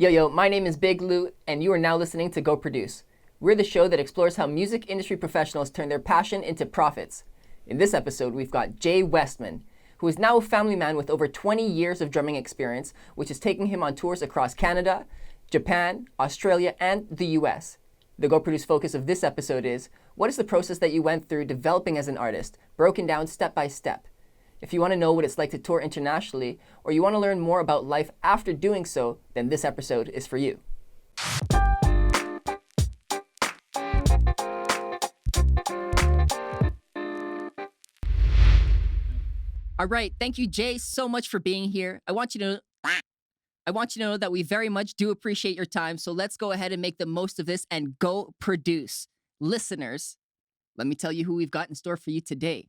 Yo, my name is Big Lou, and you are now listening to Go Produce. We're the show that explores how music industry professionals turn their passion into profits. In this episode, we've got Jay Westman, who is now a family man with over 20 years of drumming experience, which is taking him on tours across Canada, Japan, Australia, and the US. The Go Produce focus of this episode is, what is the process that you went through developing as an artist, broken down step by step? If you want to know what it's like to tour internationally, or you want to learn more about life after doing so, then this episode is for you. All right, thank you, Jay, so much for being here. I want you to know that we very much do appreciate your time, so let's go ahead and make the most of this and go produce. Listeners, let me tell you who we've got in store for you today.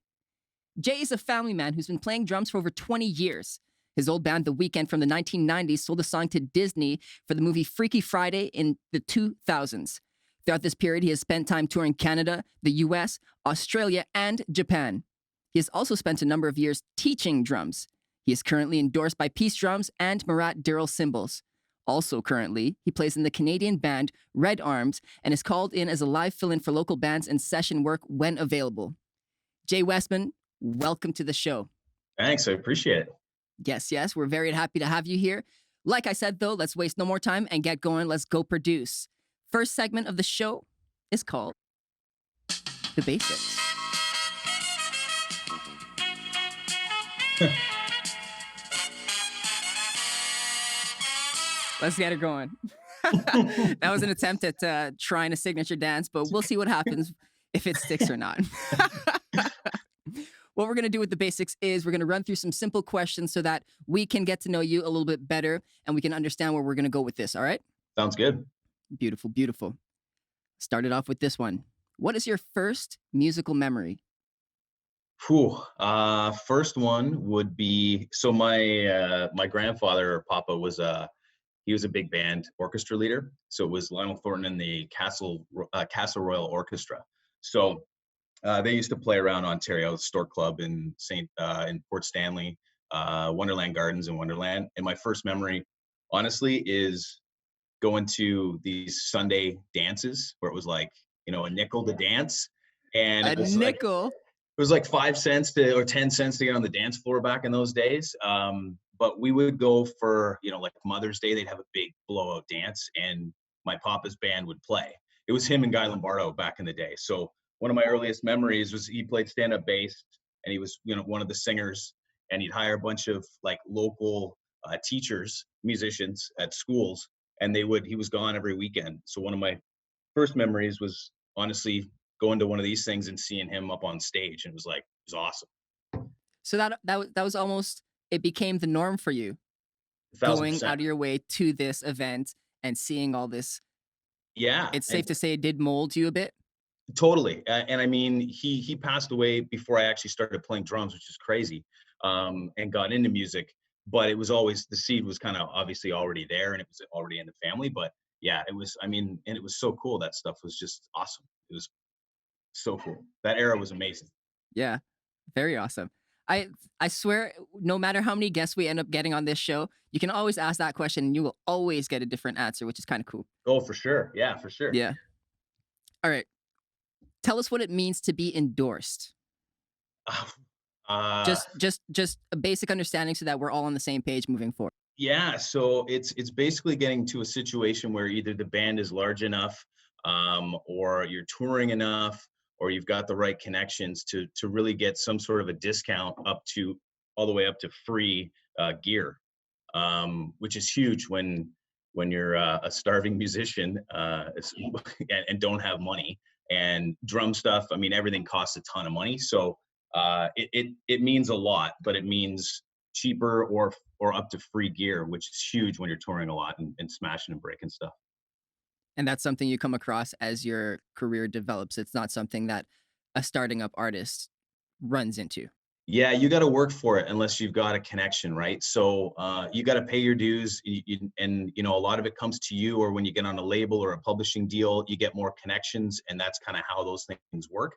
Jay is a family man who's been playing drums for over 20 years. His old band, The Weeknd from the 1990s, sold a song to Disney for the movie Freaky Friday in the 2000s. Throughout this period, he has spent time touring Canada, the US, Australia, and Japan. He has also spent a number of years teaching drums. He is currently endorsed by Peace Drums and Murat Diril Cymbals. Also currently, he plays in the Canadian band Red Arms and is called in as a live fill-in for local bands and session work when available. Jay Westman, welcome to the show. Thanks, I appreciate it. Yes, we're very happy to have you here. Like I said, though, let's waste no more time and get going. Let's go produce. First segment of the show is called The Basics. Let's get it going. That was an attempt at trying a signature dance, but we'll see what happens if it sticks or not. What we're going to do with the basics is we're going to run through some simple questions so that we can get to know you a little bit better and we can understand where we're going to go with this, all right? Sounds good. Beautiful. Started off with this one. What is your first musical memory? First one would be, so my grandfather, or Papa, he was a big band orchestra leader. So it was Lionel Thornton and the Castle Royal Orchestra. So they used to play around Ontario, Stork Club in Port Stanley, Wonderland Gardens in Wonderland. And my first memory, honestly, is going to these Sunday dances where it was like, a nickel to dance. And it was nickel? It was like 5 cents or 10 cents to get on the dance floor back in those days. But we would go for, like Mother's Day, they'd have a big blowout dance and my Papa's band would play. It was him and Guy Lombardo back in the day. So one of my earliest memories was he played stand-up bass and he was, one of the singers, and he'd hire a bunch of like local teachers, musicians at schools, and he was gone every weekend. So one of my first memories was honestly going to one of these things and seeing him up on stage, and it was awesome. So that was almost, it became the norm for you, 1,000%. Going out of your way to this event and seeing all this. Yeah. It's safe to say it did mold you a bit? Totally. And I mean, he passed away before I actually started playing drums, which is crazy, and got into music. But it was always, the seed was kind of obviously already there and it was already in the family. But yeah, it was, and it was so cool. That stuff was just awesome. It was so cool. That era was amazing. Yeah, very awesome. I swear, no matter how many guests we end up getting on this show, you can always ask that question and you will always get a different answer, which is kind of cool. Oh, for sure. Yeah, for sure. Yeah. All right. Tell us what it means to be endorsed. Just a basic understanding so that we're all on the same page moving forward. Yeah, so it's basically getting to a situation where either the band is large enough, or you're touring enough, or you've got the right connections to really get some sort of a discount all the way up to free gear, which is huge when you're a starving musician and don't have money. And drum stuff, everything costs a ton of money. So it means a lot, but it means cheaper or up to free gear, which is huge when you're touring a lot and smashing and breaking stuff. And that's something you come across as your career develops. It's not something that a starting up artist runs into. Yeah, you got to work for it unless you've got a connection, right? So you got to pay your dues, and a lot of it comes to you, or when you get on a label or a publishing deal, you get more connections, and that's kind of how those things work.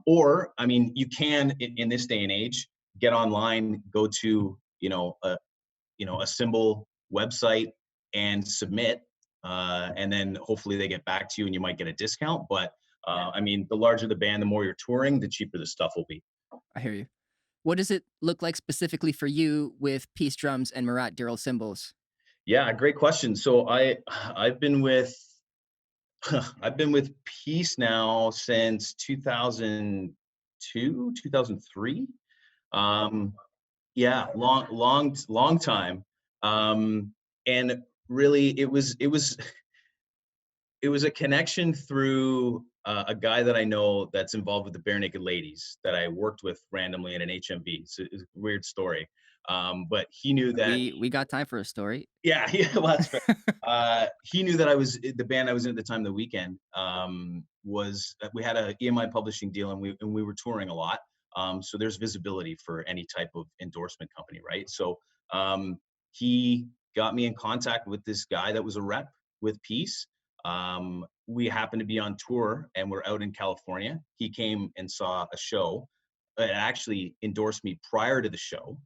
Or you can in this day and age get online, go to a cymbal website, and submit, and then hopefully they get back to you and you might get a discount. But I mean, the larger the band, the more you're touring, the cheaper the stuff will be. I hear you. What does it look like specifically for you with Peace Drums and Murat Diril Cymbals? Yeah, great question. So I've been with I've been with Peace now since 2002, 2003. Um, yeah, long time. And really, it was a connection through a guy that I know that's involved with the Bare Naked Ladies that I worked with randomly at an HMV. So it's a weird story, but he knew that. We got time for a story. Yeah, yeah, well, that's fair. He knew that I was the band I was in at the time. The Weekend was we had a EMI publishing deal, and we were touring a lot. So there's visibility for any type of endorsement company, right? So he got me in contact with this guy that was a rep with Peace. We happened to be on tour, and we're out in California. He came and saw a show. Actually endorsed me prior to the show,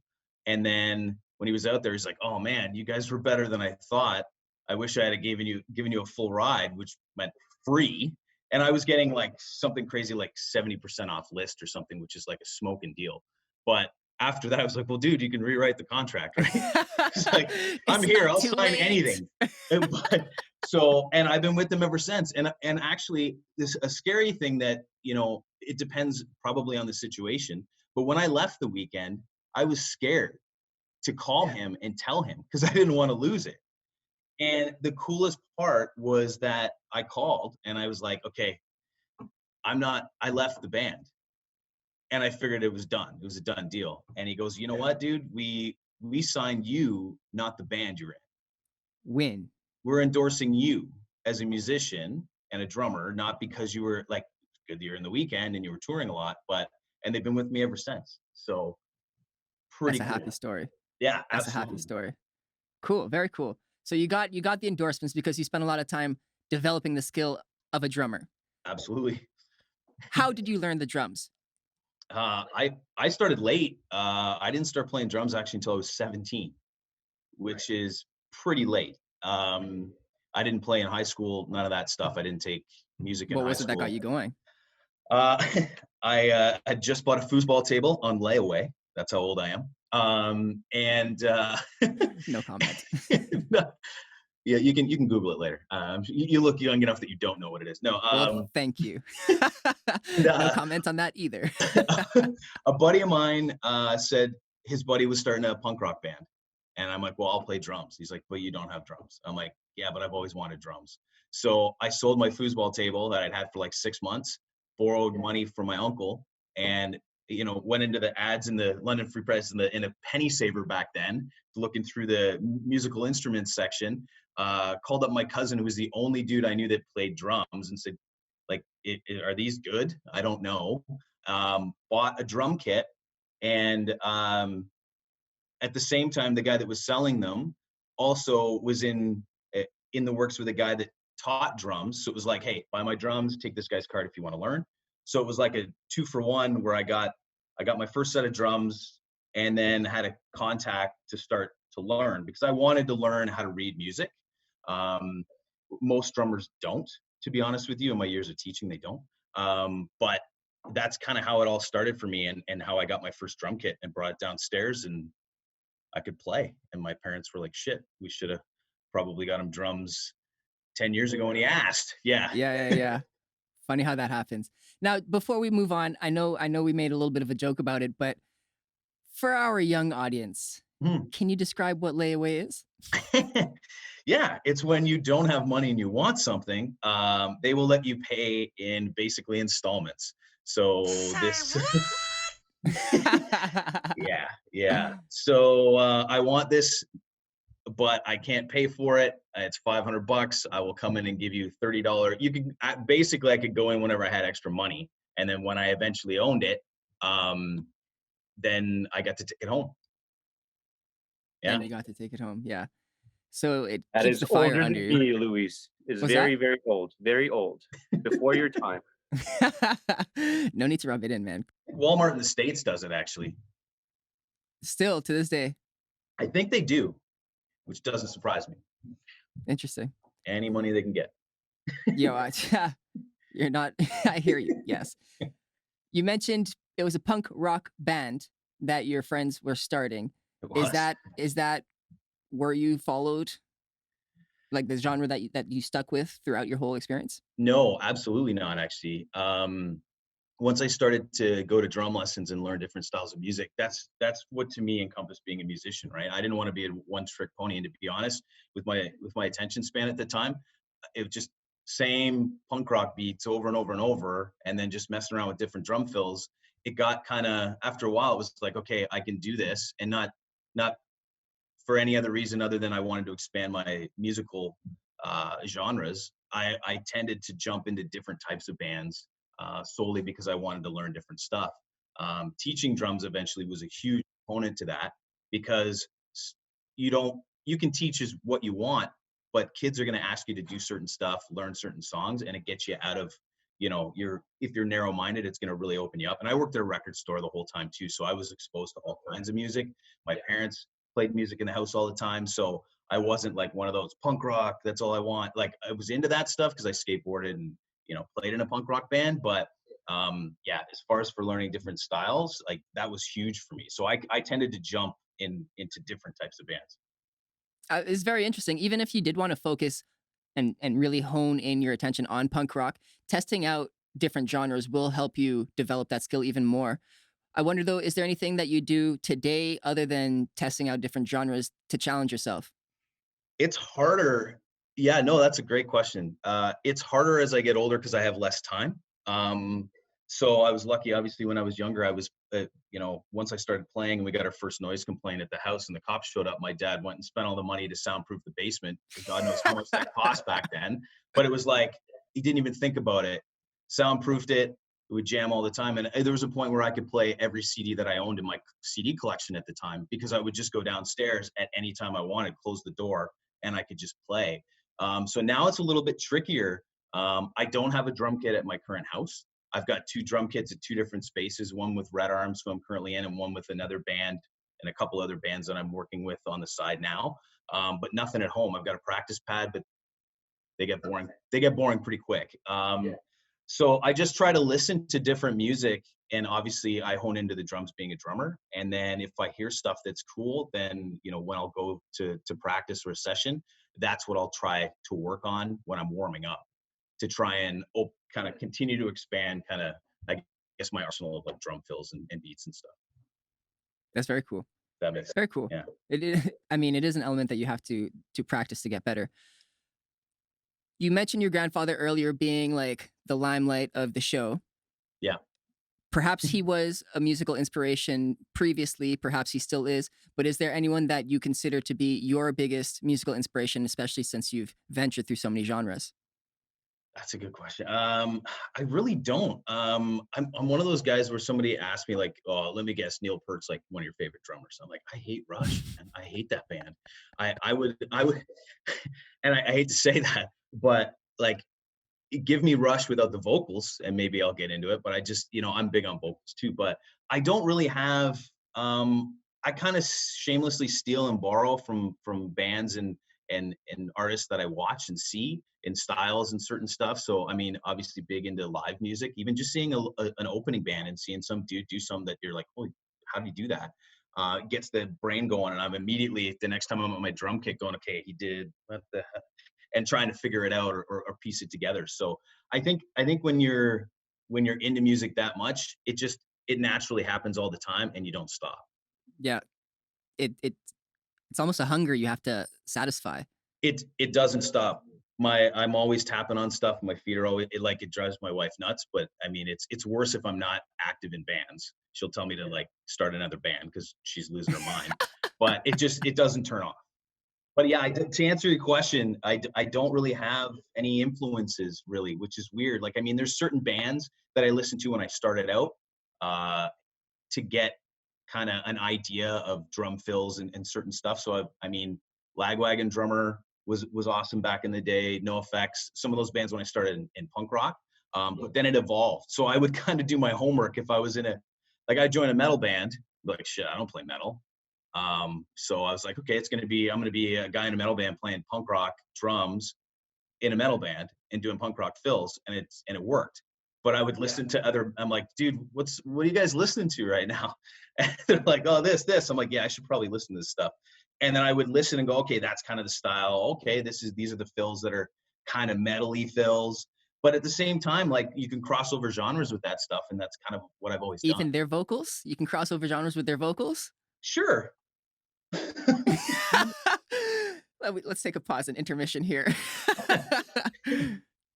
and then when he was out there, he's like, "Oh man, you guys were better than I thought. I wish I had given you a full ride, which meant free." And I was getting like something crazy, like 70% off list or something, which is like a smoking deal. But after that, I was like, "Well, dude, you can rewrite the contract, right?" It's like, I'm It's here, not I'll too sign late. anything. But so, and I've been with them ever since. And actually, this a scary thing that it depends probably on the situation. But when I left the Weekend, I was scared to call him and tell him because I didn't want to lose it. And the coolest part was that I called and I was like, "Okay, I left the band." And I figured it was done. It was a done deal. And he goes, "You know what, dude? We signed you, not the band you're in. Win. We're endorsing you as a musician and a drummer, not because you were like good you're in the Weekend and you were touring a lot, but and they've been with me ever since." So That's pretty a cool. happy story. Yeah, That's a happy absolutely. story. Cool. Very cool. So you got the endorsements because you spent a lot of time developing the skill of a drummer. Absolutely. How did you learn the drums? I started late. I didn't start playing drums actually until I was 17, which is pretty late. I didn't play in high school, none of that stuff. I didn't take music in What high was it that got school. you going? Uh, I had just bought a foosball table on layaway. That's how old I am. And No comment. yeah, you can Google it later. You look young enough that you don't know what it is. No, Well, thank you. and, No comment on that either. a buddy of mine said his buddy was starting a punk rock band. And I'm like, "Well, I'll play drums." He's like, "But you don't have drums." I'm like, "Yeah, but I've always wanted drums." So I sold my foosball table that I'd had for like 6 months, borrowed money from my uncle, and went into the ads in the London Free Press in a penny saver back then, looking through the musical instruments section. Called up my cousin, who was the only dude I knew that played drums, and said, like, "Are these good? I don't know." Bought a drum kit, and at the same time, the guy that was selling them also was in the works with a guy that taught drums. So it was like, "Hey, buy my drums, take this guy's card if you want to learn." So it was like a 2-for-1 where I got my first set of drums and then had a contact to start to learn because I wanted to learn how to read music. Um, Most drummers don't, to be honest with you. In my years of teaching, they don't. But that's kind of how it all started for me, and how I got my first drum kit and brought it downstairs, and I could play. And my parents were like, "Shit, we should have probably got him drums 10 years ago when he asked." Yeah. Yeah. Funny how that happens. Now, before we move on, I know we made a little bit of a joke about it, but for our young audience, Hmm. can you describe what layaway is? Yeah, it's when you don't have money and you want something, they will let you pay in basically installments. So this, yeah, yeah. So I want this, but I can't pay for it. It's $500. I will come in and give you $30. You can basically I could go in whenever I had extra money, and then when I eventually owned it, um, then I got to take it home. Then Yeah. you got to take it home. Yeah. So it That keeps is the fire older under than you. me, Luis. It's What's that? very, very old. Very old. Before your time. No need to rub it in, man. Walmart in the States does it actually. Still to this day. I think they do, which doesn't surprise me. Interesting. Any money they can get. Yo, you're not. I hear you. Yes. You mentioned it was a punk rock band that your friends were starting. It Is was. that where you followed, like, the genre that you stuck with throughout your whole experience? No, absolutely not, actually. Once I started to go to drum lessons and learn different styles of music, that's what to me encompassed being a musician, right? I didn't want to be a one-trick pony, and to be honest, with my attention span at the time, it was just same punk rock beats over and over and over, and then just messing around with different drum fills. It got kind of, after a while, it was like, okay, I can do this, and not for any other reason other than I wanted to expand my musical genres. I tended to jump into different types of bands solely because I wanted to learn different stuff. Teaching drums eventually was a huge component to that because you can teach is what you want, but kids are going to ask you to do certain stuff, learn certain songs, and it gets you out of, if you're narrow minded, it's going to really open you up. And I worked at a record store the whole time too, so I was exposed to all kinds of music. My parents played music in the house all the time, so I wasn't like one of those punk rock, that's all I want. Like, I was into that stuff because I skateboarded and played in a punk rock band, but yeah, as far as for learning different styles, like, that was huge for me. So I tended to jump into different types of bands. It's very interesting. Even if you did want to focus and really hone in your attention on punk rock, testing out different genres will help you develop that skill even more. I wonder though, is there anything that you do today other than testing out different genres to challenge yourself? It's harder. Yeah, no, that's a great question. It's harder as I get older because I have less time. So I was lucky, obviously, when I was younger. I was, once I started playing and we got our first noise complaint at the house and the cops showed up, my dad went and spent all the money to soundproof the basement. God knows how much that cost back then. But it was like, he didn't even think about it. Soundproofed it. It would jam all the time. And there was a point where I could play every CD that I owned in my CD collection at the time because I would just go downstairs at any time I wanted, close the door, and I could just play. So now it's a little bit trickier. I don't have a drum kit at my current house. I've got two drum kits at two different spaces, one with Red Arms, who I'm currently in, and one with another band and a couple other bands that I'm working with on the side now. But nothing at home. I've got a practice pad, but they get boring. They get boring pretty quick. So I just try to listen to different music, and obviously I hone into the drums being a drummer. And then if I hear stuff that's cool, then when I'll go to practice or a session, that's what I'll try to work on when I'm warming up to try and kind of continue to expand I guess my arsenal of like drum fills and beats and stuff. That's very cool. That makes sense. Very cool. Yeah. It is, I mean, it is an element that you have to practice to get better. You mentioned your grandfather earlier being like the limelight of the show. Yeah. Perhaps he was a musical inspiration previously, perhaps he still is, but is there anyone that you consider to be your biggest musical inspiration, especially since you've ventured through so many genres? That's a good question. I really don't. I'm one of those guys where somebody asked me like, "Oh, let me guess, Neil Peart's like one of your favorite drummers." I'm like, I hate Rush, and I hate that band. I would, and I hate to say that, but like, give me Rush without the vocals, and maybe I'll get into it. But I just, I'm big on vocals too. But I don't really have. I kind of shamelessly steal and borrow from bands and artists that I watch and see in styles and certain stuff. So I mean, obviously big into live music. Even just seeing an opening band and seeing some dude do something that you're like, "Holy, how do you do that?" Gets the brain going, and I'm immediately the next time I'm on my drum kit going, "Okay, he did what the," and trying to figure it out or piece it together. So I think when you're into music that much, it naturally happens all the time, and you don't stop. Yeah, it's almost a hunger you have to satisfy. It doesn't stop. I'm always tapping on stuff. My feet are always, it drives my wife nuts. But I mean, it's worse if I'm not active in bands. She'll tell me to like start another band because she's losing her mind. But it doesn't turn off. But yeah, to answer your question, I don't really have any influences really, which is weird. Like, I mean, there's certain bands that I listened to when I started out uh, to get kind of an idea of drum fills and certain stuff. So I mean, Lagwagon drummer was awesome back in the day. No Effects, some of those bands when I started in punk rock. But then it evolved. So I would kind of do my homework if I was in like I joined a metal band, like, shit, I don't play metal. So I was like, okay, I'm gonna be a guy in a metal band playing punk rock drums in a metal band and doing punk rock fills, and it worked. But I would listen to I'm like, dude, what are you guys listening to right now? And they're like, oh, this. I'm like, yeah, I should probably listen to this stuff. And then I would listen and go, okay, that's kind of the style. Okay, these are the fills that are kind of metal-y fills. But at the same time, like, you can cross over genres with that stuff, and that's kind of what I've always done. Even their vocals, you can cross over genres with their vocals. Sure. Let's take a pause and intermission here.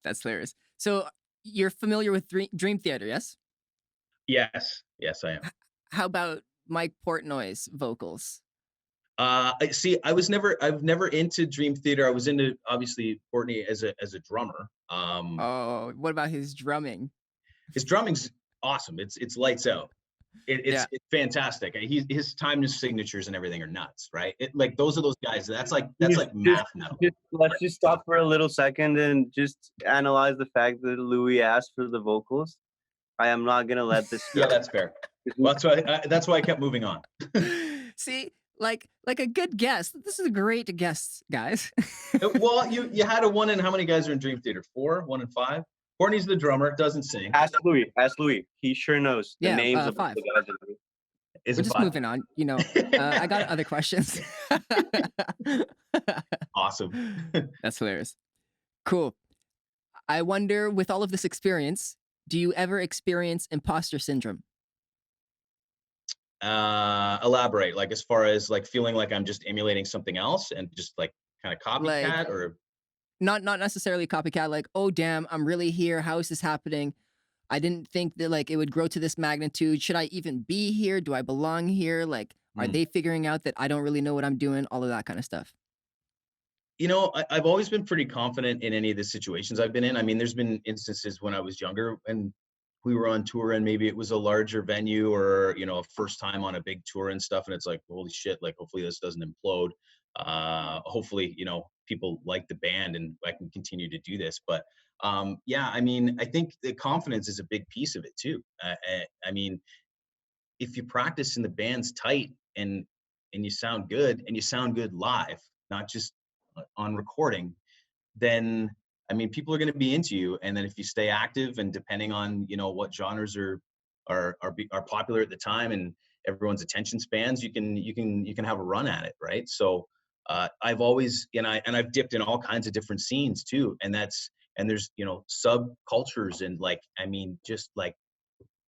That's hilarious. So you're familiar with Dream Theater, yes? Yes, I am. How about Mike Portnoy's vocals? See, I've never into Dream Theater. I was into, obviously, Courtney as a drummer. Oh, what about his drumming? His drumming's awesome. It's lights out. It's fantastic. His time signatures and everything are nuts, right? Like, those are those guys. That's like math metal. Let's just stop for a little second and just analyze the fact that Louis asked for the vocals. I am not gonna let this go. Yeah, that's fair. Well, that's why I kept moving on. See, like a good guest. This is a great guest, guys. Well, you had a 1 in how many guys are in Dream Theater? 4, 1 in 5. Courtney's the drummer, doesn't sing. Ask Louis. He sure knows the names of 5. the guys. We're just moving on. You know, I got other questions. Awesome. That's hilarious. Cool. I wonder, with all of this experience, do you ever experience imposter syndrome? Elaborate, like, as far as like feeling like I'm just emulating something else and just like kind of copycat, or not necessarily copycat, like, oh damn, I'm really here. How is this happening? I didn't think that like it would grow to this magnitude. Should I even be here? Do I belong here? Like, are they figuring out that I don't really know what I'm doing? All of that kind of stuff. You know, I've always been pretty confident in any of the situations I've been in. I mean, there's been instances when I was younger and we were on tour and maybe it was a larger venue or, you know, a first time on a big tour and stuff. And it's like, holy shit, like, hopefully this doesn't implode. Hopefully, you know, people like the band and I can continue to do this. But yeah, I mean, I think the confidence is a big piece of it too. I mean, if you practice and the band's tight and you sound good and you sound good live, not just on recording, then I mean, people are going to be into you. And then if you stay active and depending on, you know, what genres are popular at the time and everyone's attention spans, you can have a run at it, right? So I've always, and I've dipped in all kinds of different scenes too, and there's, you know, subcultures and, like, I mean, just like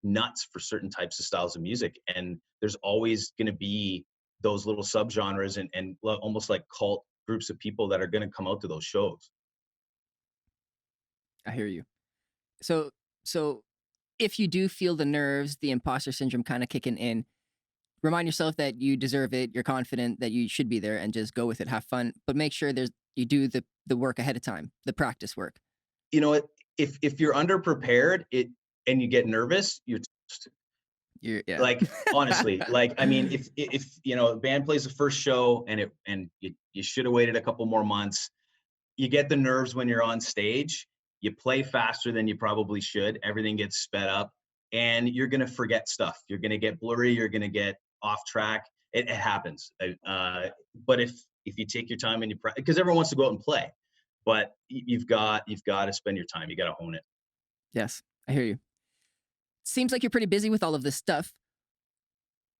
nuts for certain types of styles of music, and there's always going to be those little subgenres and almost like cult groups of people that are going to come out to those shows. I hear you. So if you do feel the nerves, the imposter syndrome kind of kicking in, remind yourself that you deserve it. You're confident that you should be there, and just go with it. Have fun, but make sure you do the work ahead of time, the practice work. You know, if you're underprepared, and you get nervous, you're toast. Like, honestly, like, I mean, if you know, a band plays the first show and you should have waited a couple more months, you get the nerves when you're on stage, you play faster than you probably should, everything gets sped up, and you're going to forget stuff. You're going to get blurry, you're going to get off track. It happens. But if you take your time and because everyone wants to go out and play, but you've got to spend your time. You got to hone it. Yes, I hear you. Seems like you're pretty busy with all of this stuff.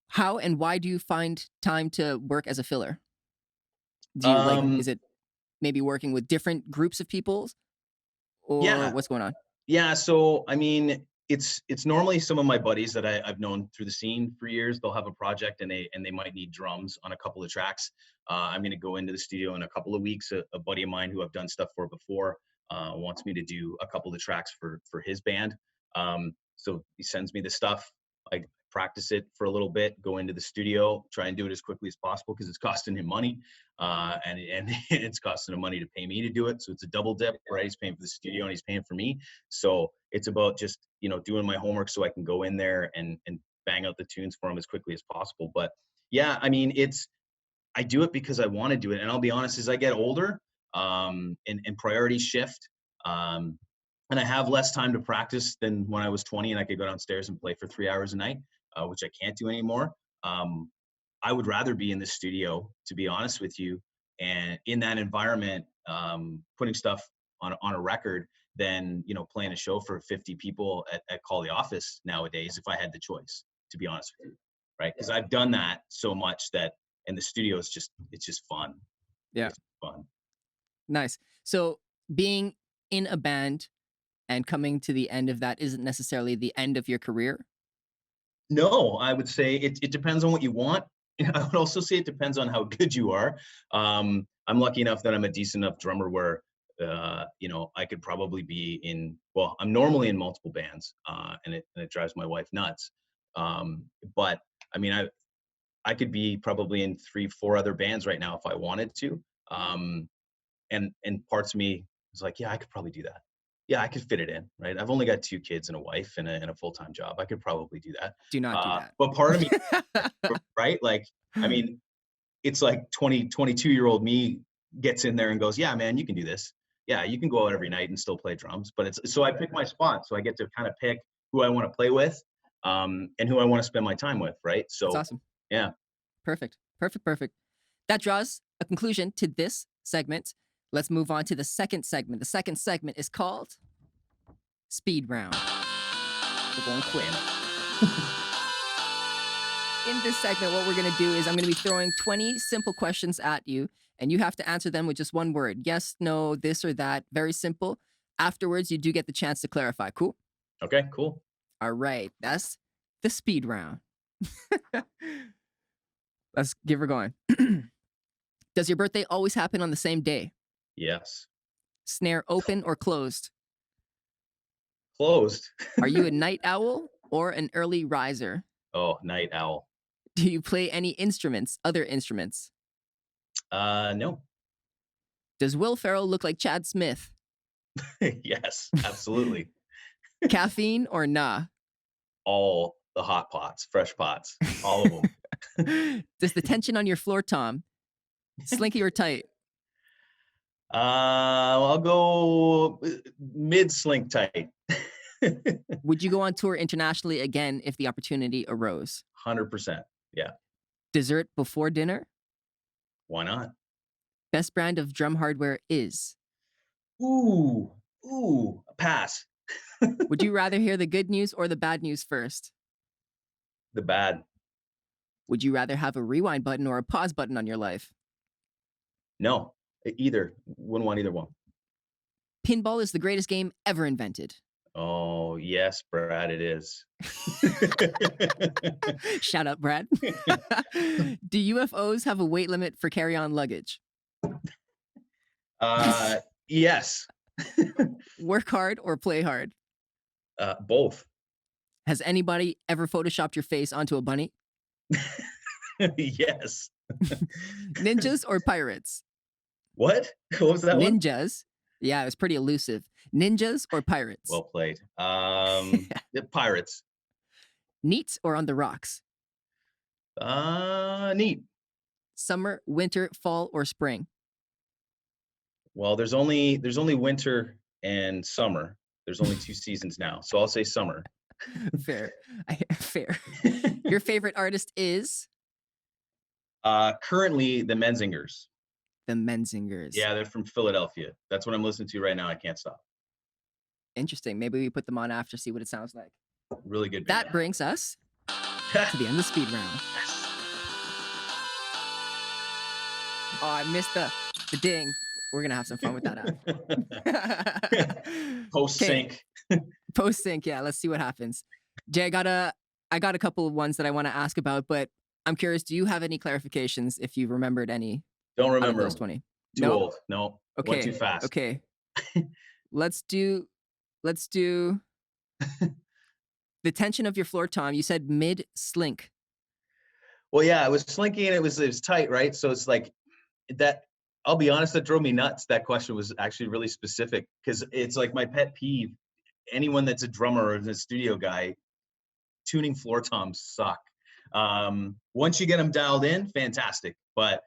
How and why do you find time to work as a filler? Do you is it maybe working with different groups of people, or what's going on? Yeah, so I mean, it's normally some of my buddies that I've known through the scene for years. They'll have a project and they might need drums on a couple of tracks. I'm going to go into the studio in a couple of weeks. A buddy of mine who I've done stuff for before wants me to do a couple of tracks for his band. So he sends me the stuff. I practice it for a little bit, go into the studio, try and do it as quickly as possible because it's costing him money, and it's costing him money to pay me to do it. So it's a double dip, right? He's paying for the studio and he's paying for me. So it's about just, you know, doing my homework so I can go in there and bang out the tunes for him as quickly as possible. But yeah, I mean, I do it because I want to do it. And I'll be honest, as I get older, and priorities shift, and I have less time to practice than when I was 20 and I could go downstairs and play for 3 hours a night, which I can't do anymore. I would rather be in the studio, to be honest with you, and in that environment, putting stuff on a record than, you know, playing a show for 50 people at Call the Office nowadays, if I had the choice, to be honest with you, right? Because I've done that so much that, and the studio is just, it's just fun. Yeah. It's fun. Nice. So being in a band and coming to the end of that isn't necessarily the end of your career. No, I would say it depends on what you want. I would also say it depends on how good you are. I'm lucky enough that I'm a decent enough drummer where, you know, I could probably be in, well, I'm normally in multiple bands, and it drives my wife nuts. But I mean, I could be probably in 3, 4 other bands right now if I wanted to. And parts of me is like, yeah, I could probably do that. Yeah, I could fit it in, right? I've only got 2 kids and a wife and a full-time job. I could probably do that. Do not do that. But part of me, right? Like, I mean, it's like 22-year-old me gets in there and goes, yeah, man, you can do this. Yeah, you can go out every night and still play drums. But it's, so I pick my spot. So I get to kind of pick who I want to play with, and who I want to spend my time with, right? So That's awesome. yeah. Perfect. That draws a conclusion to this segment. Let's move on to the second segment. The second segment is called Speed Round. We're going quick. In this segment, what we're going to do is I'm going to be throwing 20 simple questions at you, and you have to answer them with just one word. Yes, no, this or that. Very simple. Afterwards, you do get the chance to clarify. Cool? Okay, cool. All right. That's the speed round. Let's give her going. Does your birthday always happen on the same day? Yes. Snare open or closed? Closed. Are you a night owl or an early riser? Oh, night owl. Do you play any instruments, other instruments? No. Does Will Ferrell look like Chad Smith? Yes, absolutely. Caffeine or nah? All the hot pots, fresh pots, all of them. Does the tension on your floor tom slinky or tight? I'll go mid slink tight. Would you go on tour internationally again if the opportunity arose? 100%. Yeah. Dessert before dinner? Why not? Best brand of drum hardware is? Ooh, pass. Would you rather hear the good news or the bad news first? The bad. Would you rather have a rewind button or a pause button on your life? No, either. Wouldn't want either one. Pinball is the greatest game ever invented. Oh, yes, Brad, it is. Shout out, Brad. Do UFOs have a weight limit for carry-on luggage? Yes. Work hard or play hard? Both. Has anybody ever photoshopped your face onto a bunny? Yes. Ninjas or pirates? What? What was that one? Ninjas. Yeah, it was pretty elusive. Ninjas or pirates? Well played. The pirates. Neat or on the rocks? Neat. Summer, winter, fall, or spring? Well, there's only winter and summer. There's only 2 seasons now, so I'll say summer. Fair. Fair. Your favorite artist is? Currently, the Menzingers. The Menzingers. Yeah, they're from Philadelphia. That's what I'm listening to right now. I can't stop. Interesting. Maybe we put them on after, see what it sounds like. Really good. That brings us to the end of the speed round. Oh, I missed the ding. We're gonna have some fun with that after. Post sync. Post sync. Yeah, let's see what happens. Jay, I got a couple of ones that I want to ask about, but I'm curious. Do you have any clarifications if you remembered any? Don't remember those 20. Too old. No. Okay. Went too fast. Okay. Let's do the tension of your floor tom. You said mid slink. Well, yeah, it was slinky and it was tight, right? So it's like that. I'll be honest, that drove me nuts. That question was actually really specific because it's like my pet peeve. Anyone that's a drummer or a studio guy, tuning floor toms suck. Once you get them dialed in, fantastic. But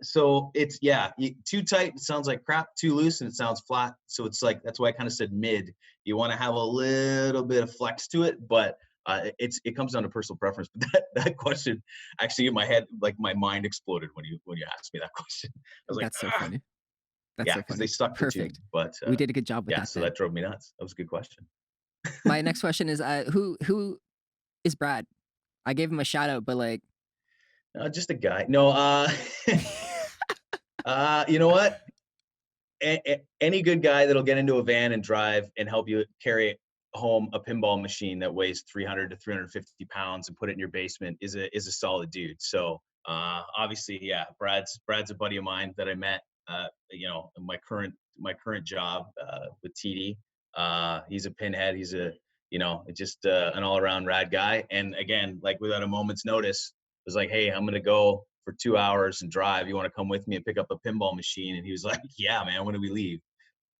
so it's, yeah, too tight, it sounds like crap. Too loose, and it sounds flat. So it's like, that's why I kind of said mid. You want to have a little bit of flex to it, but it comes down to personal preference. But that question actually in my head, like my mind exploded when you asked me that question. I was like, That's so ah, funny. That's yeah, so because they funny. stuck the tune. Perfect. But We did a good job with yeah, that so then. that drove me nuts. That was a good question. My next question is who is Brad? I gave him a shout out, but like Just a guy. No, you know what? Any good guy that'll get into a van and drive and help you carry home a pinball machine that weighs 300 to 350 pounds and put it in your basement is a solid dude. So obviously, yeah, Brad's a buddy of mine that I met. In my current job with TD. He's a pinhead. He's just an all around rad guy. And again, like without a moment's notice, was like, hey, I'm gonna go for 2 hours and drive. You want to come with me and pick up a pinball machine? And he was like, yeah, man, when do we leave?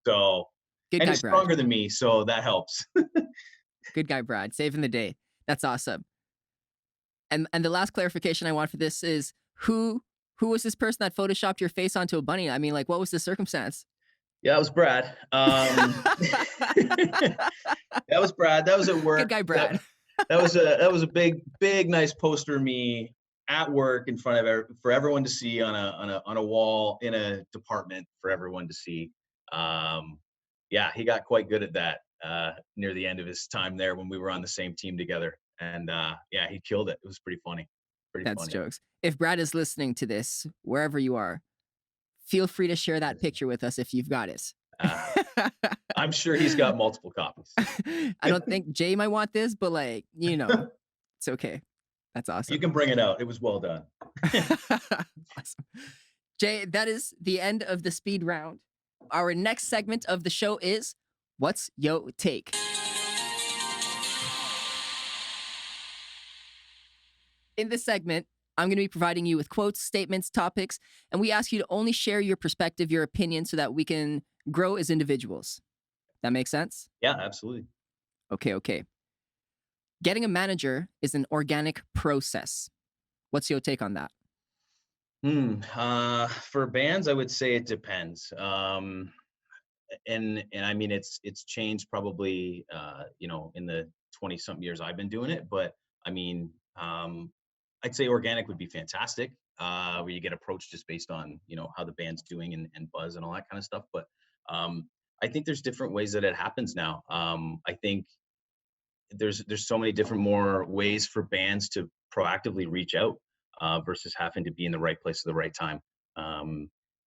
So, good and guy he's Brad. stronger than me, so that helps. Good guy Brad, saving the day. That's awesome. And the last clarification I want for this is who was this person that photoshopped your face onto a bunny? I mean, like, what was the circumstance? Yeah, it was Brad. That was Brad. That was at work. Good guy Brad. That was a big nice poster of me at work in front of for everyone to see on a wall in a department for everyone to see. Yeah, he got quite good at that near the end of his time there when we were on the same team together. And yeah, he killed it. It was pretty funny. Pretty That's funny. jokes. If Brad is listening to this, wherever you are, feel free to share that picture with us if you've got it. I'm sure he's got multiple copies. I don't think Jay might want this, but like, it's okay. That's awesome. You can bring it out. It was well done. Awesome. Jay, that is the end of the speed round. Our next segment of the show is What's Yo Take? In this segment, I'm going to be providing you with quotes, statements, topics, and we ask you to only share your perspective, your opinion, so that we can grow as individuals. That makes sense? Yeah, absolutely. Okay. Getting a manager is an organic process. What's your take on that? For bands, I would say it depends. And I mean, it's changed probably, in the 20 something years I've been doing it. But I mean, I'd say organic would be fantastic, where you get approached just based on, how the band's doing and buzz and all that kind of stuff. But I think there's different ways that it happens now. I think there's so many different more ways for bands to proactively reach out versus having to be in the right place at the right time.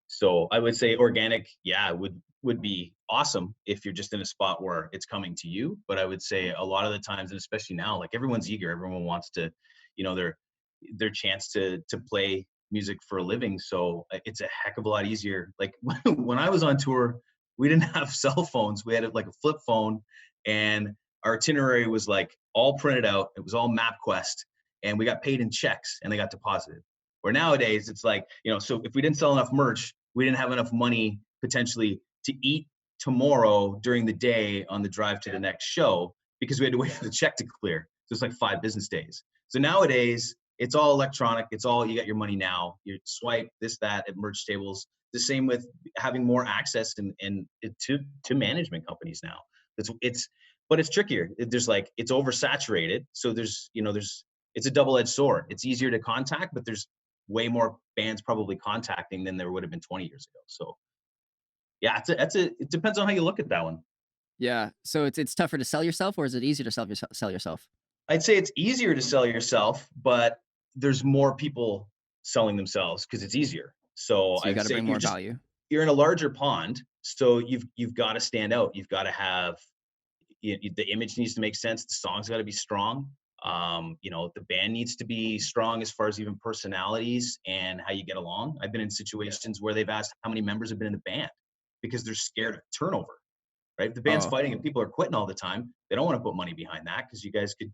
So I would say organic, yeah, would be awesome if you're just in a spot where it's coming to you. But I would say a lot of the times, and especially now, like everyone's eager, everyone wants to, their chance to play music for a living. So it's a heck of a lot easier. Like when I was on tour, we didn't have cell phones. We had like a flip phone, and our itinerary was like all printed out. It was all MapQuest, and we got paid in checks and they got deposited. Where nowadays it's like, so if we didn't sell enough merch, we didn't have enough money potentially to eat tomorrow during the day on the drive to the next show because we had to wait for the check to clear. So it's like 5 business days. So nowadays it's all electronic. It's all, you got your money now. You swipe this, that at merch tables. The same with having more access and to management companies now. But it's trickier. There's like, it's oversaturated. So it's a double-edged sword. It's easier to contact, but there's way more bands probably contacting than there would have been 20 years ago. So yeah, it depends on how you look at that one. Yeah. So it's tougher to sell yourself, or is it easier to sell yourself? I'd say it's easier to sell yourself, but there's more people selling themselves because it's easier. So you I'd got to say bring more value. You're in a larger pond, so you've got to stand out. You've got to have the image needs to make sense. The song's got to be strong. The band needs to be strong as far as even personalities and how you get along. I've been in situations where they've asked how many members have been in the band because they're scared of turnover, right? If the band's fighting and people are quitting all the time, they don't want to put money behind that because you guys could,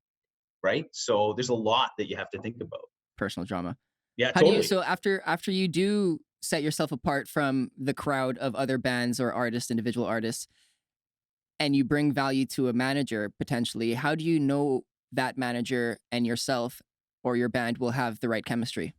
right? So there's a lot that you have to think about. Personal drama. Yeah, how totally. do you, so after you do set yourself apart from the crowd of other bands or artists, individual artists, and you bring value to a manager potentially, how do you know that manager and yourself or your band will have the right chemistry?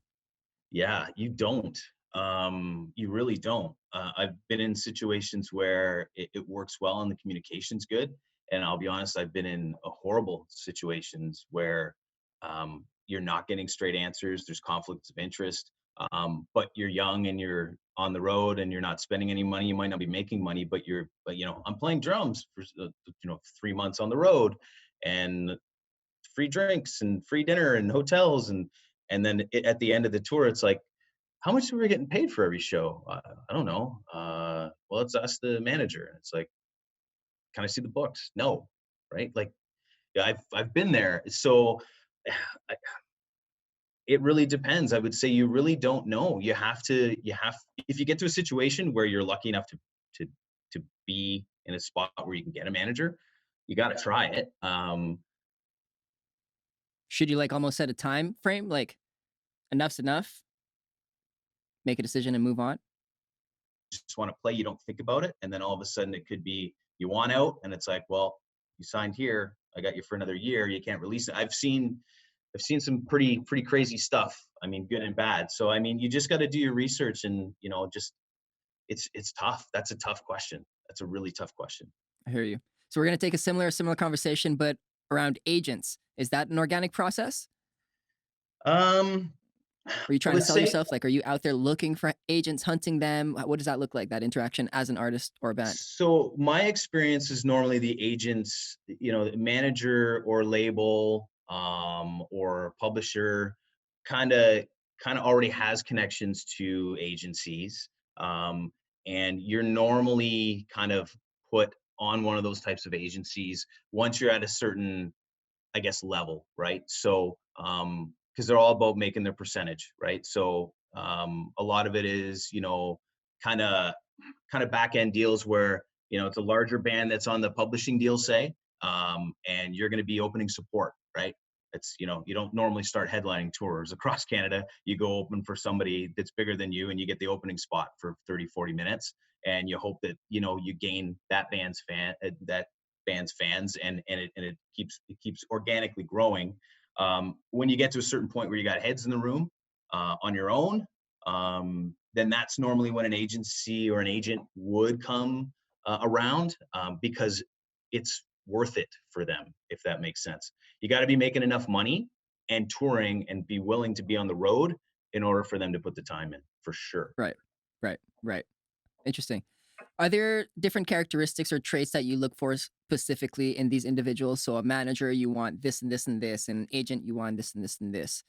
Yeah, you don't. You really don't. I've been in situations where it works well and the communication's good. And I'll be honest, I've been in horrible situations where you're not getting straight answers. There's conflicts of interest, but you're young and you're on the road and you're not spending any money. You might not be making money, but I'm playing drums for 3 months on the road, and free drinks and free dinner and hotels, and then at the end of the tour, it's like, how much are we getting paid for every show? I don't know. Well, let's ask the manager. And it's like, can I see the books? No, right? Like, yeah, I've been there. So I- it really depends. I would say you really don't know. If you get to a situation where you're lucky enough to to be in a spot where you can get a manager, you got to try it. Should you like almost set a time frame? Like enough's enough, make a decision and move on? Just want to play, you don't think about it, and then all of a sudden it could be you want out, and it's like, well, you signed here, I got you for another year, you can't release it. I've seen some pretty crazy stuff. I mean, good and bad. So I mean, you just got to do your research, and just it's tough. That's a tough question. That's a really tough question. I hear you. So we're gonna take a similar conversation, but around agents. Is that an organic process? um Are you I trying to would sell say yourself? Like, are you out there looking for agents, hunting them? What does that look like? That interaction as an artist or a band? so. My experience is normally the agents, the manager or label, or publisher, kind of already has connections to agencies, um, and you're normally kind of put on one of those types of agencies once you're at a certain, I guess, level, right? So, because they're all about making their percentage, right? So, a lot of it is, kind of back end deals where it's a larger band that's on the publishing deal, say, and you're going to be opening support, right? It's you don't normally start headlining tours across Canada. You go open for somebody that's bigger than you, and you get the opening spot for 30-40 minutes, and you hope that you gain that band's fans, and it keeps organically growing. When you get to a certain point where you got heads in the room, on your own, then that's normally when an agency or an agent would come around, because it's worth it for them, if that makes sense. You got to be making enough money and touring and be willing to be on the road in order for them to put the time in, for sure. Right, right. Interesting. Are there different characteristics or traits that you look for specifically in these individuals? So a manager, you want this and this and this, and an agent, you want this and this and this.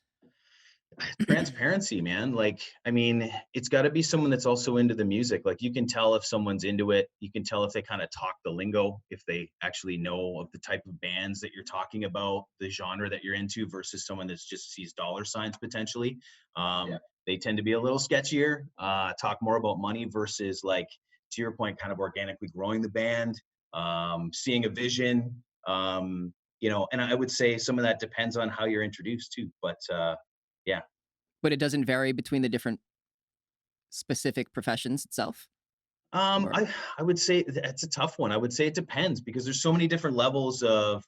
Transparency, man. Like, I mean, it's got to be someone that's also into the music. Like, you can tell if someone's into it. You can tell if they kind of talk the lingo, if they actually know of the type of bands that you're talking about, the genre that you're into, versus someone that's just sees dollar signs potentially. Yeah. They tend to be a little sketchier, talk more about money versus, like, to your point, kind of organically growing the band, seeing a vision. And I would say some of that depends on how you're introduced too. But yeah. But it doesn't vary between the different specific professions itself? Or I would say that's a tough one. I would say it depends, because there's so many different levels of,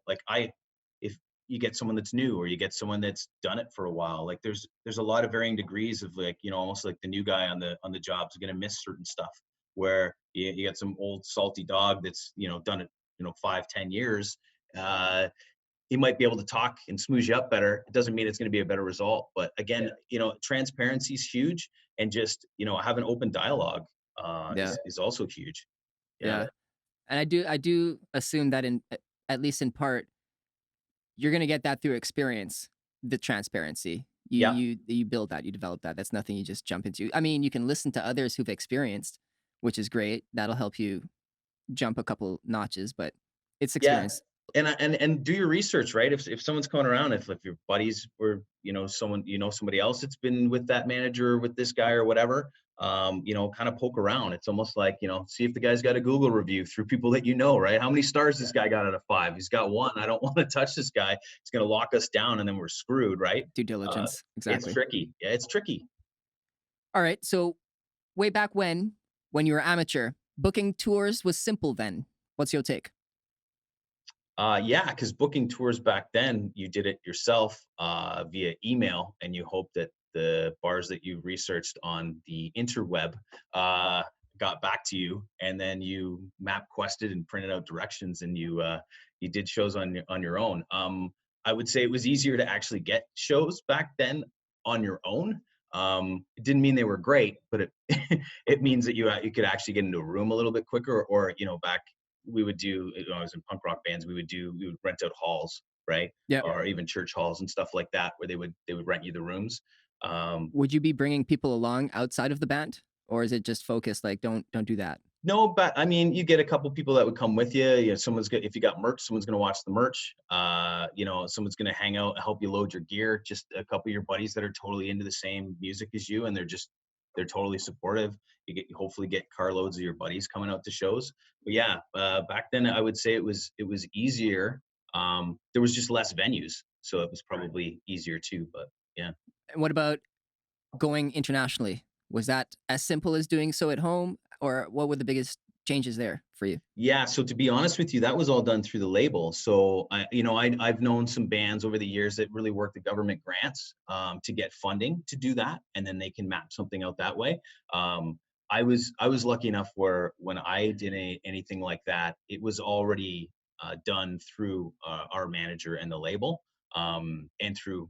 like, if you get someone that's new or you get someone that's done it for a while, like there's a lot of varying degrees of, like, almost like the new guy on the job is going to miss certain stuff, where you get some old salty dog that's, done it, 5-10 years. He might be able to talk and smooth you up better. It doesn't mean it's going to be a better result. But again, transparency is huge, and just, have an open dialogue yeah, is also huge. Yeah. yeah. And I do assume that at least in part, you're gonna get that through experience, the transparency. You Yeah. you you build that, you develop that. That's nothing you just jump into. I mean, you can listen to others who've experienced, which is great. That'll help you jump a couple notches, but it's Yeah. experience. And do your research, right? If someone's coming around, if your buddies or someone, somebody else that's been with that manager or with this guy or whatever, kind of poke around. It's almost like, see if the guy's got a Google review through people that right? How many stars this guy got out of 5? He's got 1. I don't want to touch this guy. It's going to lock us down, and then we're screwed, right? Due Uh, diligence. it's Exactly. tricky. Yeah, it's tricky. All right. So way back when you were amateur, booking tours was simple then. What's your take? Yeah, because booking tours back then, you did it yourself via email, and you hope that the bars that you researched on the interweb got back to you, and then you map quested and printed out directions, and you did shows on your own. I would say it was easier to actually get shows back then on your own. It didn't mean they were great, but it it means that you could actually get into a room a little bit quicker. Or back we would do, I was in punk rock bands, we would rent out halls, right? Yeah. Or even church halls and stuff like that, where they would rent you the rooms. Would you be bringing people along outside of the band, or is it just focused like don't do that? No, but I mean, you get a couple people that would come with you. If you got merch, someone's gonna watch the merch. Someone's gonna hang out, help you load your gear. Just a couple of your buddies that are totally into the same music as you, and they're totally supportive. You hopefully get carloads of your buddies coming out to shows. But yeah, back then I would say it was easier. There was just less venues, so it was probably easier too. But yeah. And what about going internationally? Was that as simple as doing so at home, or what were the biggest changes there for you? Yeah, so to be honest with you, that was all done through the label. So I've known some bands over the years that really work the government grants to get funding to do that, and then they can map something out that way. I was lucky enough where when I did anything like that, it was already done through our manager and the label, and through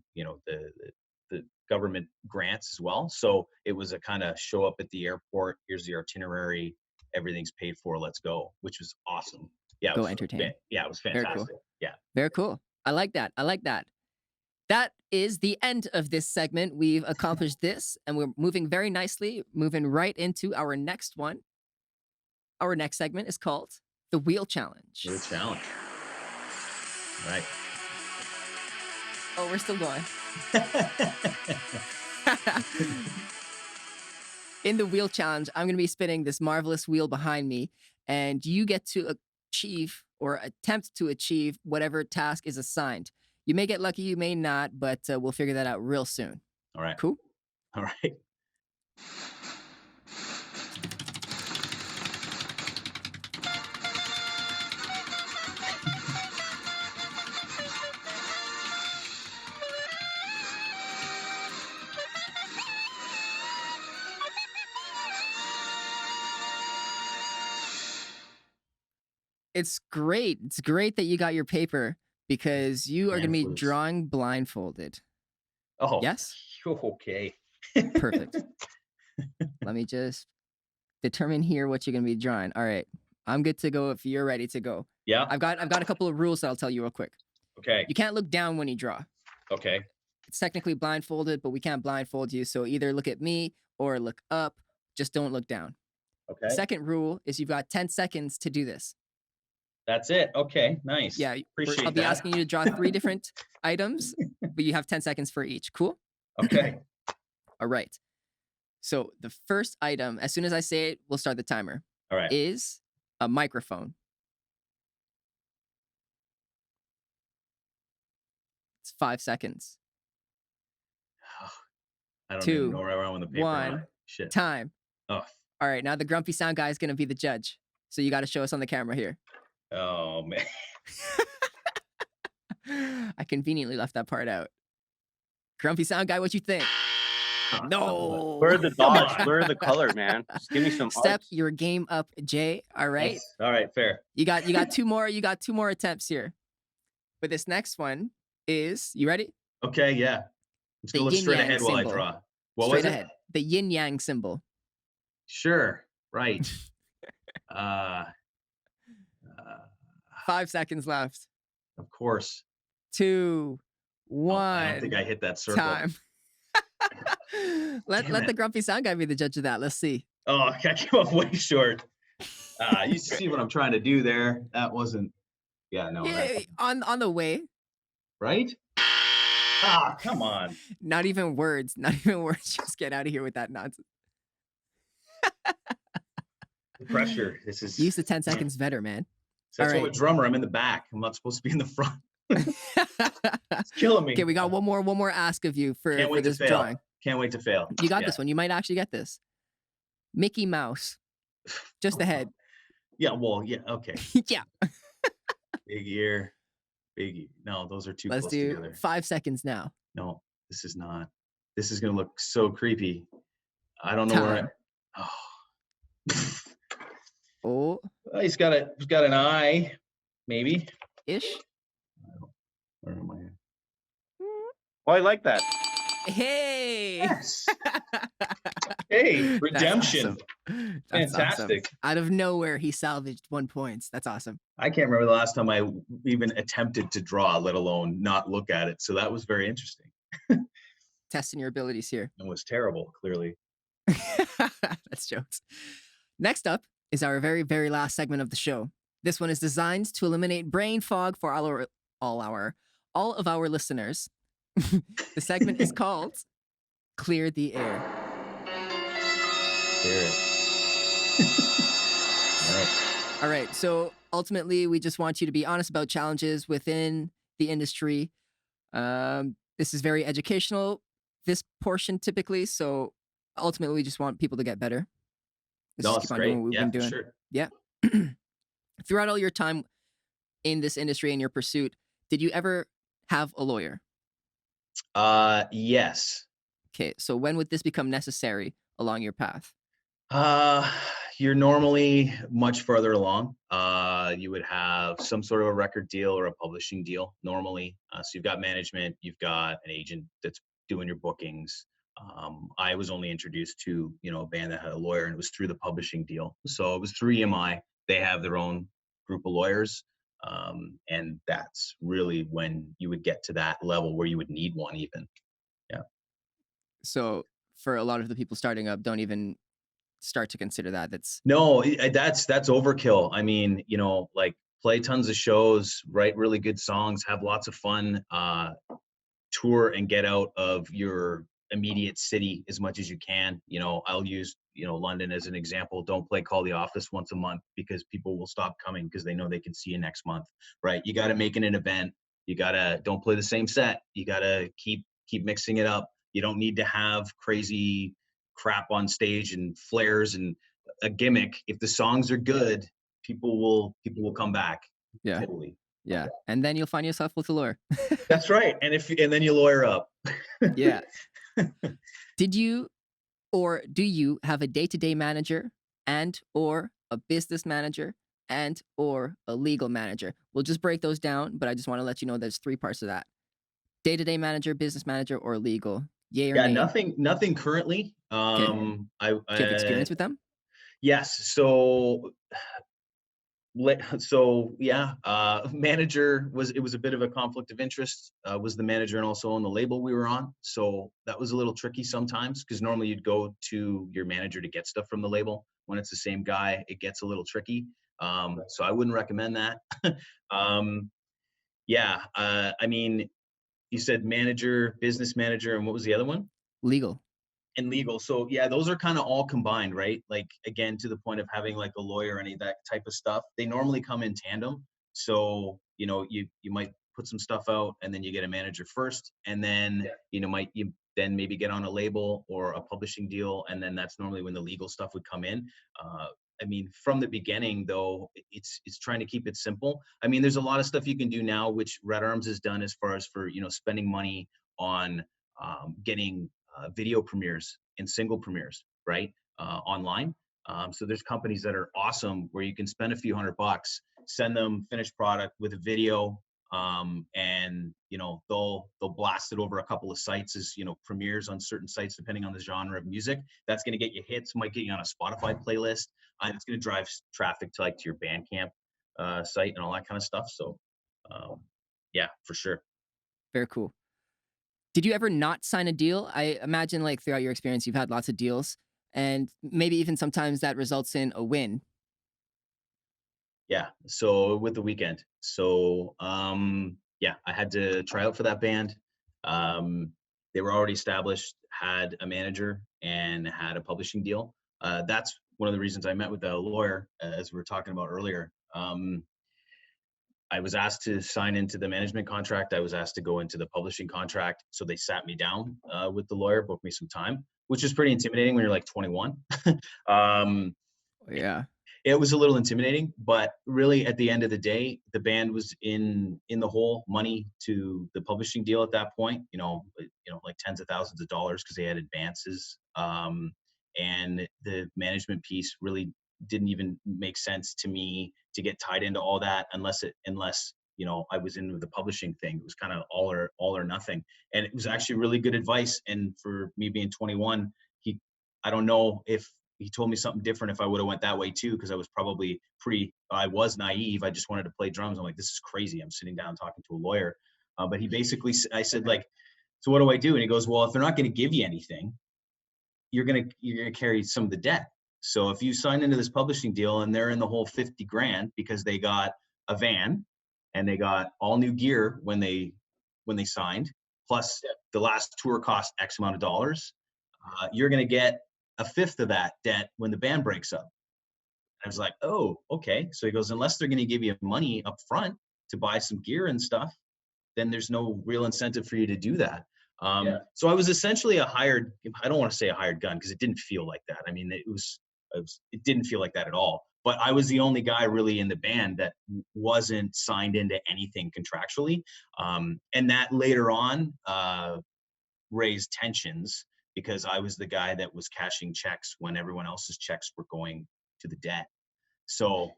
the government grants as well. So it was a kind of show up at the airport, here's the itinerary, everything's paid for, let's go, which was awesome. Yeah, Go entertain. Yeah, it was Very fantastic. cool. Yeah. Very cool. I like that. That is the end of this segment. We've accomplished this, and we're moving very nicely, moving right into our next one. Our next segment is called the Wheel Challenge. Wheel Challenge. Right. Oh, we're still going. In the Wheel Challenge, I'm going to be spinning this marvelous wheel behind me, and you get to achieve or attempt to achieve whatever task is assigned. You may get lucky, you may not, but we'll figure that out real soon. All right. Cool? All right. It's great. It's great that you got your paper because you are going to be Blindfolds. drawing blindfolded. Oh, Yes? okay. Perfect. Let me just determine here what you're going to be drawing. All right. I'm good to go if you're ready to go. Yeah. I've got a couple of rules that I'll tell you real quick. Okay. You can't look down when you draw. Okay. It's technically blindfolded, but we can't blindfold you. So either look at me or look up. Just don't look down. Okay. Second rule is you've got 10 seconds to do this. That's it. Okay. Nice. Yeah. Appreciate I'll be that. asking you to draw 3 different items, but you have 10 seconds for each. Cool? Okay. All right. So the first item, as soon as I say it, we'll start the timer, All right. is a microphone. It's 5 seconds. I don't 2, even know where I am with the paper. 1, Shit. time. Oh. All right. Now the grumpy sound guy is going to be the judge. So you got to show us on the camera here. Oh man. I conveniently left that part out. Grumpy sound guy, what you think? No. Blur the dodge, blur the color, man. Just give me some Step arts. your game up, Jay. All right. Yes. All right. Fair. You got 2 more. You got 2 more attempts here. But this next one is, you ready? Okay. Yeah. Let's The go straight yin-yang ahead while I symbol. draw. What Straight was ahead. it? The yin yang symbol. Sure. Right. 5 seconds left. Of course. 2, 1. Oh, I don't think I hit that circle. Time. let Damn the it. grumpy sound guy be the judge of that. Let's see. Oh, I came up way short. You see what I'm trying to do there? That wasn't. Yeah. No. Yeah, on the way. Right? Ah, come on. Not even words. Not even words. Just get out of here with that nonsense. The pressure. This is. Use the 10 seconds better, man. That's all what right. a drummer. I'm in the back. I'm not supposed to be in the front. It's killing me. Okay, we got one more ask of you for Can't wait to this fail. drawing. Can't wait to fail. You got Yeah. this one. You might actually get this. Mickey Mouse. Just the head. Yeah. Well. Yeah. Okay. Yeah. Big ear. Big. No, those are too Let's close do together. 5 seconds now. No, this is not. This is gonna look so creepy. I don't know where. Time. Oh, Oh, He's got an eye, maybe. ish. Where am I? Oh, I like that. Hey. Yes. Hey, redemption. That's awesome. That's Fantastic. awesome. Out of nowhere, he salvaged 1 point. That's awesome. I can't remember the last time I even attempted to draw, let alone not look at it. So that was very interesting. Testing your abilities here. It was terrible, clearly. That's jokes. Next up is our very, very last segment of the show. This one is designed to eliminate brain fog for all of our listeners. The segment is called Clear the Air. Clear it. All right. All right. So ultimately, we just want you to be honest about challenges within the industry. This is very educational, this portion typically. So ultimately, we just want people to get better. Let's No, just it's keep on great. doing what we've Yeah, been for doing. sure. Yeah. Throughout all your time in this industry and your pursuit, did you ever have a lawyer? Yes. Okay. So when would this become necessary along your path? You're normally much further along. You would have some sort of a record deal or a publishing deal normally. So you've got management, you've got an agent that's doing your bookings. I was only introduced to, a band that had a lawyer, and it was through the publishing deal. So it was through EMI. They have their own group of lawyers. And that's really when you would get to that level where you would need one even. Yeah. So for a lot of the people starting up, don't even start to consider that. No, that's overkill. I mean, like play tons of shows, write really good songs, have lots of fun, tour and get out of your immediate city as much as you can. I'll use, London as an example. Don't play Call the Office once a month because people will stop coming because they know they can see you next month, right? You got to make it an event. You got to, don't play the same set. You got to keep mixing it up. You don't need to have crazy crap on stage and flares and a gimmick. If the songs are good, people will come back. Yeah. Totally. Yeah. And then you'll find yourself with a lawyer. That's right. And then you lawyer up. Yeah. Did you or do you have a day-to-day manager and or a business manager and or a legal manager? We'll just break those down, but I just want to let you know there's 3 parts of that. Day-to-day manager, business manager, or legal. Yay or Yeah, nay? nothing currently. Okay. Do you have experience with them? Yes. Manager was a bit of a conflict of interest. Was the manager and also on the label we were on. So that was a little tricky sometimes because normally you'd go to your manager to get stuff from the label. When it's the same guy, it gets a little tricky. So I wouldn't recommend that. I mean, you said manager, business manager, and what was the other one? Legal. And legal. So yeah, those are kind of all combined, right? Like again, to the point of having like a lawyer or any of that type of stuff, they normally come in tandem. So, you might put some stuff out and then you get a manager first, and then, you then maybe get on a label or a publishing deal. And then that's normally when the legal stuff would come in. I mean, from the beginning though, it's trying to keep it simple. I mean, there's a lot of stuff you can do now, which Red Arms has done as far as for, spending money on getting video premieres and single premieres, right? Online. So there's companies that are awesome where you can spend a few $100, send them finished product with a video, and they'll blast it over a couple of sites as premieres on certain sites depending on the genre of music. That's going to get you hits, might get you on a Spotify playlist. It's going to drive traffic to your Bandcamp site and all that kind of stuff. So yeah, for sure. Very cool. Did you ever not sign a deal? I imagine like throughout your experience, you've had lots of deals and maybe even sometimes that results in a win. Yeah. So with The Weeknd. So I had to try out for that band. They were already established, had a manager and had a publishing deal. That's one of the reasons I met with the lawyer, as we were talking about earlier. I was asked to sign into the management contract. I was asked to go into the publishing contract. So they sat me down with the lawyer, booked me some time, which is pretty intimidating when you're like 21. Yeah. It was a little intimidating, but really at the end of the day, the band was in the hole, money to the publishing deal at that point, like tens of thousands of dollars because they had advances. and the management piece really didn't even make sense to me to get tied into all that unless you know, I was into the publishing thing. It was kind of all or nothing. And it was actually really good advice. And for me being 21, I don't know if he told me something different if I would have went that way too, because I was probably I was naive. I just wanted to play drums. I'm like, this is crazy. I'm sitting down talking to a lawyer. But he basically, I said like, so what do I do? And he goes, well, if they're not going to give you anything, you're going to carry some of the debt. So if you sign into this publishing deal and they're in the whole 50 grand because they got a van and they got all new gear when they signed, plus the last tour cost X amount of dollars, you're going to get a fifth of that debt when the band breaks up. I was like, oh, okay. So he goes, unless they're going to give you money up front to buy some gear and stuff, then there's no real incentive for you to do that. So I was essentially I don't want to say a hired gun because it didn't feel like that. I mean, it didn't feel like that at all. But I was the only guy really in the band that wasn't signed into anything contractually. And that later on raised tensions because I was the guy that was cashing checks when everyone else's checks were going to the debt. So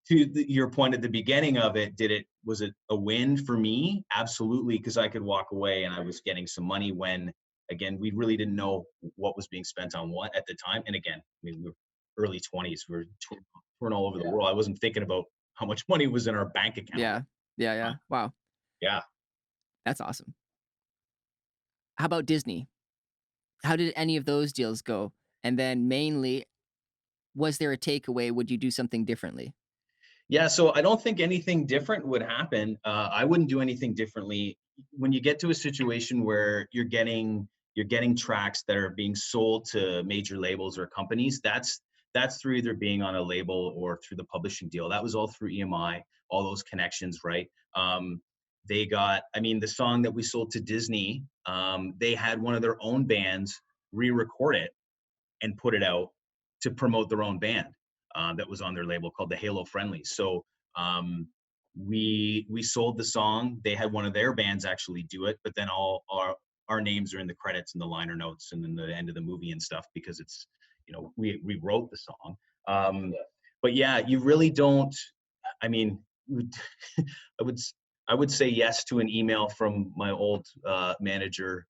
your point at the beginning of it, was it a win for me? Absolutely, because I could walk away and I was getting some money when, again, we really didn't know what was being spent on what at the time. And again, I mean, we were early 20s, we were touring all over the world. I wasn't thinking about how much money was in our bank account. Yeah. Wow. Yeah. That's awesome. How about Disney? How did any of those deals go? And then mainly, was there a takeaway? Would you do something differently? Yeah, so I don't think anything different would happen. I wouldn't do anything differently. When you get to a situation where you're getting tracks that are being sold to major labels or companies, that's through either being on a label or through the publishing deal. That was all through EMI, all those connections, right? They got, I mean, the song that we sold to Disney, they had one of their own bands re-record it and put it out to promote their own band. That was on their label called the Halo Friendlies. So we sold the song. They had one of their bands actually do it, but then all our names are in the credits and the liner notes and then the end of the movie and stuff because it's, you know, we wrote the song. But yeah, you really don't. I mean, I would say yes to an email from my old manager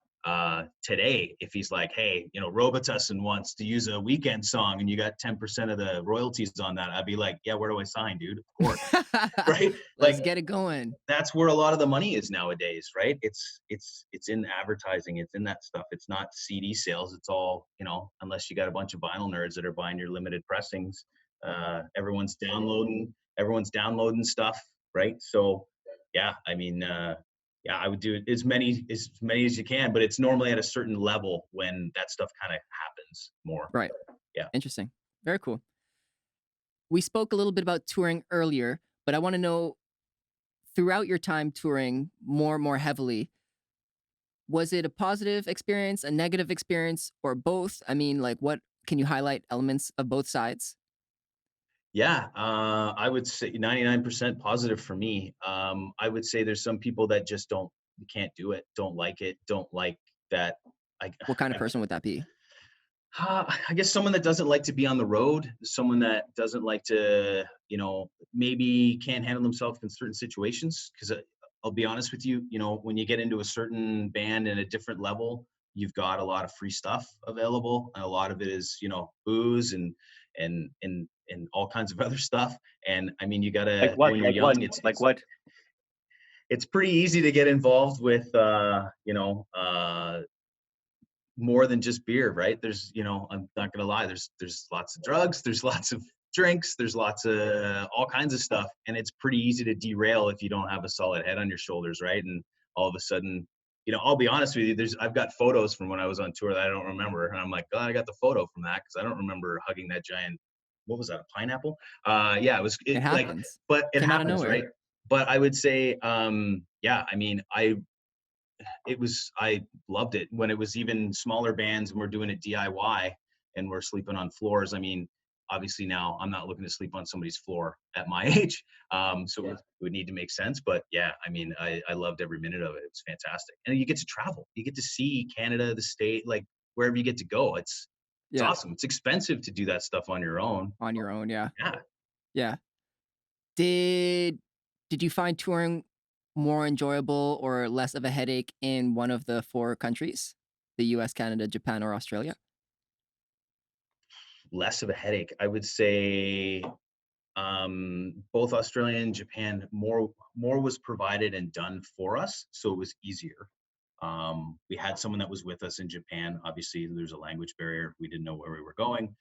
today if he's like, hey, you know, Robitussin wants to use a Weekend song and you got 10% of the royalties on that. I'd be like, yeah, where do I sign, dude? Of course. Right? Let's Like, get it going. that's where a lot of the money is nowadays, right? It's in advertising. It's in that stuff. It's not CD sales. It's all, you know, unless you got a bunch of vinyl nerds that are buying your limited pressings. Everyone's downloading stuff, right? So yeah, I mean, yeah, I would do it as many as you can, but it's normally at a certain level when that stuff kind of happens more. Right. Yeah. Interesting. Very cool. We spoke a little bit about touring earlier, but I want to know, throughout your time touring more heavily, was it a positive experience, a negative experience, or both? I mean, like, what can you highlight elements of both sides? Yeah, I would say 99% positive for me. I would say there's some people that just can't do it, don't like that. What kind of person would that be? I guess someone that doesn't like to be on the road, someone that doesn't like to, you know, maybe can't handle themselves in certain situations. Because I'll be honest with you, you know, when you get into a certain band and a different level, you've got a lot of free stuff available, and a lot of it is, you know, booze and all kinds of other stuff. And I mean, you gotta, Like what? when you're Like young, what? Like what? it's pretty easy to get involved with, you know, more than just beer, right? There's, you know, I'm not gonna lie, there's lots of drugs, there's lots of drinks, there's lots of all kinds of stuff, and it's pretty easy to derail if you don't have a solid head on your shoulders, right? And all of a sudden, you know, I'll be honest with you, I've got photos from when I was on tour that I don't remember, and I'm like, oh, I got the photo from that because I don't remember hugging that giant, what was that, a pineapple? Yeah, It like, happens. but it Came out of happens, nowhere. right? But I would say, yeah, I mean, I loved it when it was even smaller bands and we're doing it DIY and we're sleeping on floors. I mean, obviously now I'm not looking to sleep on somebody's floor at my age. So it would need to make sense, but yeah, I mean, I loved every minute of it. It's fantastic. And you get to travel, you get to see Canada, the state, like wherever you get to go. It's awesome. It's expensive to do that stuff on your own. On your own, yeah. Yeah. Yeah. Did you find touring more enjoyable or less of a headache in one of the 4 countries? The US, Canada, Japan, or Australia? Less of a headache. I would say both Australia and Japan, more was provided and done for us, so it was easier. We had someone that was with us in Japan. Obviously, there's a language barrier. We didn't know where we were going.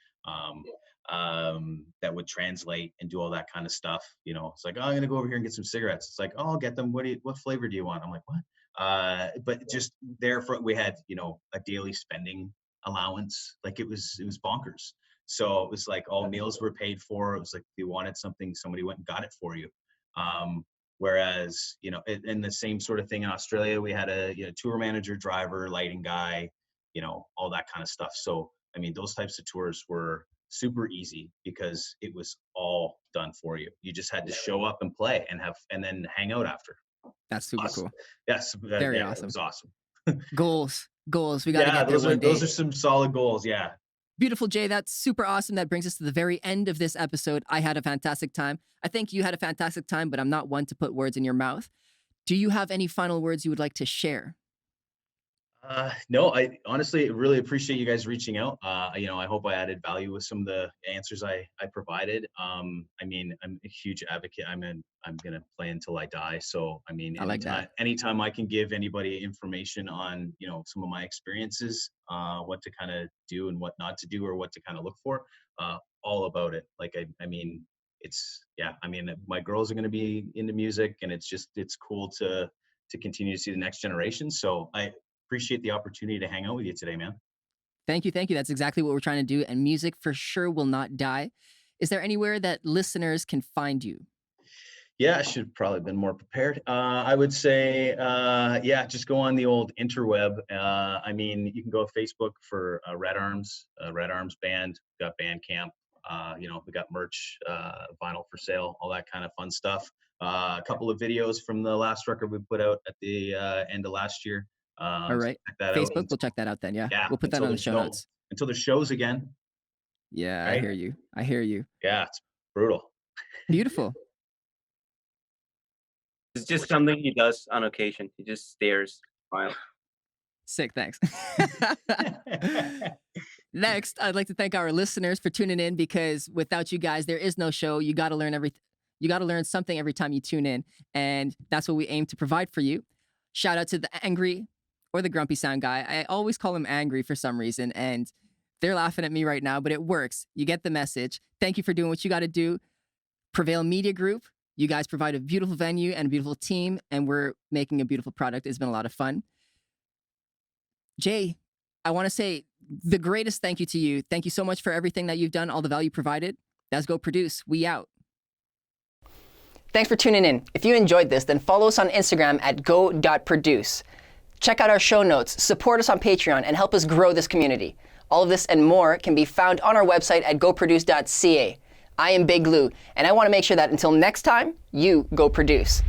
That would translate and do all that kind of stuff. You know, it's like, oh, I'm gonna go over here and get some cigarettes. It's like, oh, I'll get them. What flavor do you want? I'm like, what? But just we had, you know, a daily spending allowance. Like it was bonkers. So it was like all meals were paid for. It was like if you wanted something, somebody went and got it for you. Whereas, you know, and the same sort of thing in Australia, we had a tour manager, driver, lighting guy, you know, all that kind of stuff. So, I mean, those types of tours were super easy because it was all done for you. You just had to show up and play and then hang out after. That's super awesome. cool. Yes. Very awesome. It was awesome. Goals. We got to get there one day. Those are some solid goals. Yeah. Beautiful, Jay. That's super awesome. That brings us to the very end of this episode. I had a fantastic time. I think you had a fantastic time, but I'm not one to put words in your mouth. Do you have any final words you would like to share? No, I honestly really appreciate you guys reaching out. You know, I hope I added value with some of the answers I provided. I mean, I'm a huge advocate. I'm gonna play until I die. So, I mean, anytime I can give anybody information on, you know, some of my experiences, what to kind of do and what not to do, or what to kind of look for, all about it. Like, I mean, I mean, my girls are gonna be into music, and it's cool to continue to see the next generation. So I appreciate the opportunity to hang out with you today, man. Thank you. That's exactly what we're trying to do. And music for sure will not die. Is there anywhere that listeners can find you? Yeah, I should have probably been more prepared. I would say, just go on the old interweb. I mean, you can go to Facebook for Red Arms Band. We've got Bandcamp. You know, we got merch, vinyl for sale, all that kind of fun stuff. A couple of videos from the last record we put out at the end of last year. All right. So Facebook, we'll check that out then. Yeah. We'll put that on the show notes. Until the shows again. Yeah, right? I hear you. Yeah, it's brutal. Beautiful. It's just something he does on occasion. He just stares. Smile. Sick, thanks. Next, I'd like to thank our listeners for tuning in, because without you guys, there is no show. You got to learn You got to learn something every time you tune in, and that's what we aim to provide for you. Shout out to the angry or the grumpy sound guy. I always call him angry for some reason, and they're laughing at me right now, but it works. You get the message. Thank you for doing what you got to do. Prevail Media Group, you guys provide a beautiful venue and a beautiful team, and we're making a beautiful product. It's been a lot of fun. Jay, I want to say the greatest thank you to you. Thank you so much for everything that you've done, all the value provided. Let's go produce. We out. Thanks for tuning in. If you enjoyed this, then follow us on Instagram at go.produce. Check out our show notes, support us on Patreon, and help us grow this community. All of this and more can be found on our website at goproduce.ca. I am Big Lou, and I want to make sure that until next time, you go produce.